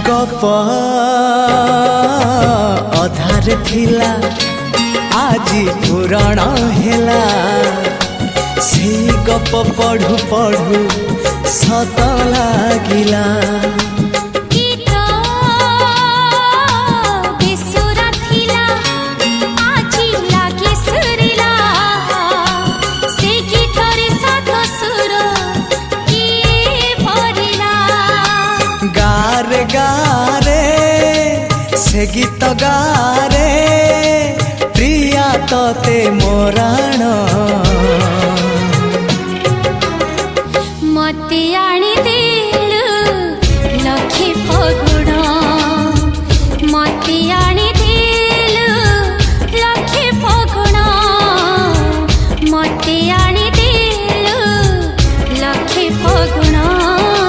गप अधार थिला आजी पुराण हेला से गप पढ़ु पढ़ु सत लागिला। गारे गारे से गीत गारे प्रिया तोते मोराण